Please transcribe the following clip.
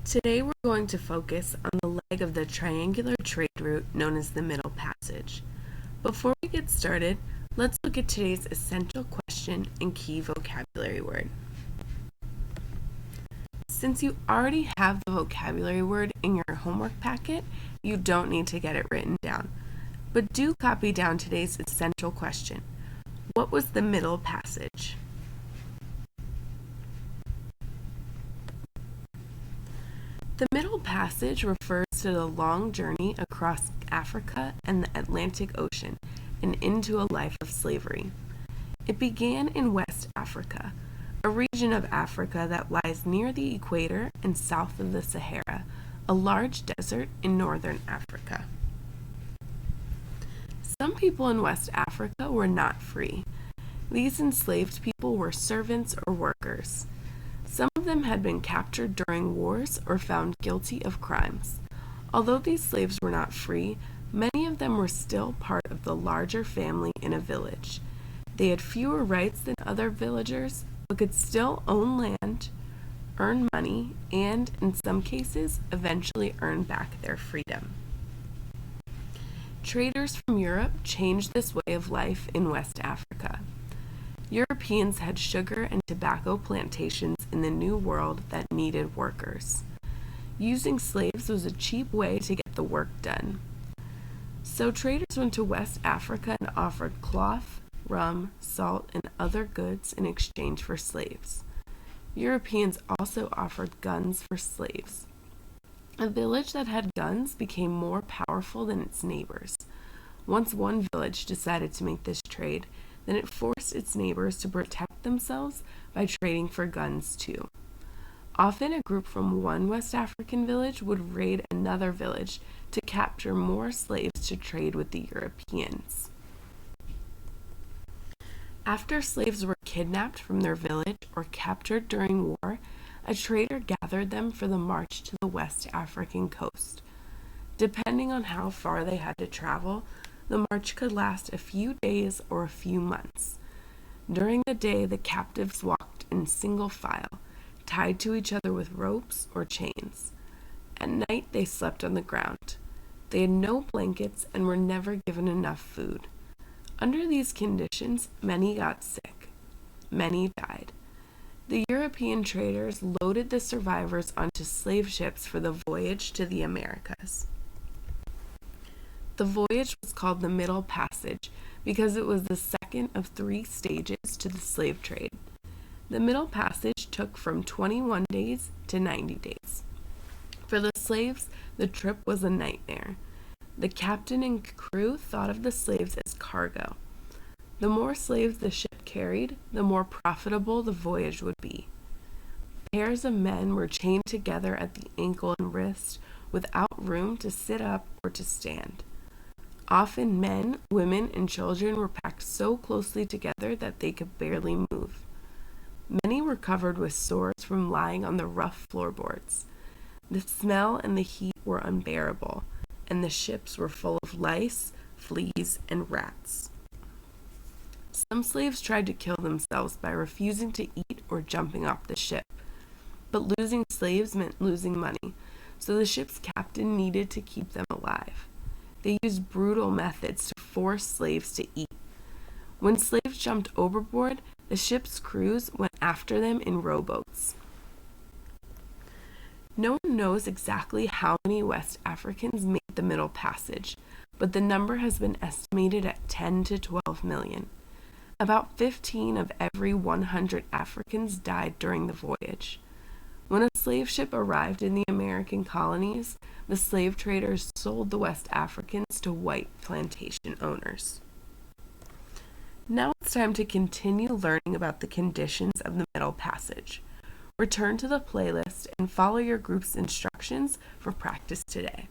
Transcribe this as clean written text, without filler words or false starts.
Today we're going to focus on the leg of the triangular trade route known as the Middle Passage. Before we get started, let's look at today's essential question and key vocabulary word. Since you already have the vocabulary word in your homework packet, you don't need to get it written down. But do copy down today's essential question. What was the Middle Passage? The Middle Passage refers to the long journey across Africa and the Atlantic Ocean and into a life of slavery. It began in West Africa, a region of Africa that lies near the equator and south of the Sahara, a large desert in northern Africa. Some people in West Africa were not free. These enslaved people were servants or workers. Some of them had been captured during wars or found guilty of crimes. Although these slaves were not free, many of them were still part of the larger family in a village. They had fewer rights than other villagers, but could still own land, earn money, and, in some cases, eventually earn back their freedom. Traders from Europe changed this way of life in West Africa. Europeans had sugar and tobacco plantations in the New World that needed workers. Using slaves was a cheap way to get the work done. So traders went to West Africa and offered cloth, rum, salt, and other goods in exchange for slaves. Europeans also offered guns for slaves. A village that had guns became more powerful than its neighbors. Once one village decided to make this trade, then it forced its neighbors to protect themselves by trading for guns too. Often a group from one West African village would raid another village to capture more slaves to trade with the Europeans. After slaves were kidnapped from their village or captured during war, a trader gathered them for the march to the West African coast. Depending on how far they had to travel, the march could last a few days or a few months. During the day, the captives walked in single file, tied to each other with ropes or chains. At night, they slept on the ground. They had no blankets and were never given enough food. Under these conditions, many got sick. Many died. The European traders loaded the survivors onto slave ships for the voyage to the Americas. The voyage was called the Middle Passage because it was the second of 3 stages to the slave trade. The Middle Passage took from 21 days to 90 days. For the slaves, the trip was a nightmare. The captain and crew thought of the slaves as cargo. The more slaves the ship carried, the more profitable the voyage would be. Pairs of men were chained together at the ankle and wrist without room to sit up or to stand. Often men, women, and children were packed so closely together that they could barely move. Many were covered with sores from lying on the rough floorboards. The smell and the heat were unbearable, and the ships were full of lice, fleas, and rats. Some slaves tried to kill themselves by refusing to eat or jumping off the ship. But losing slaves meant losing money, so the ship's captain needed to keep them alive. They used brutal methods to force slaves to eat. When slaves jumped overboard, the ship's crews went after them in rowboats. No one knows exactly how many West Africans made the Middle Passage, but the number has been estimated at 10 to 12 million. About 15 of every 100 Africans died during the voyage. When a slave ship arrived in the American colonies, the slave traders sold the West Africans to white plantation owners. Now it's time to continue learning about the conditions of the Middle Passage. Return to the playlist and follow your group's instructions for practice today.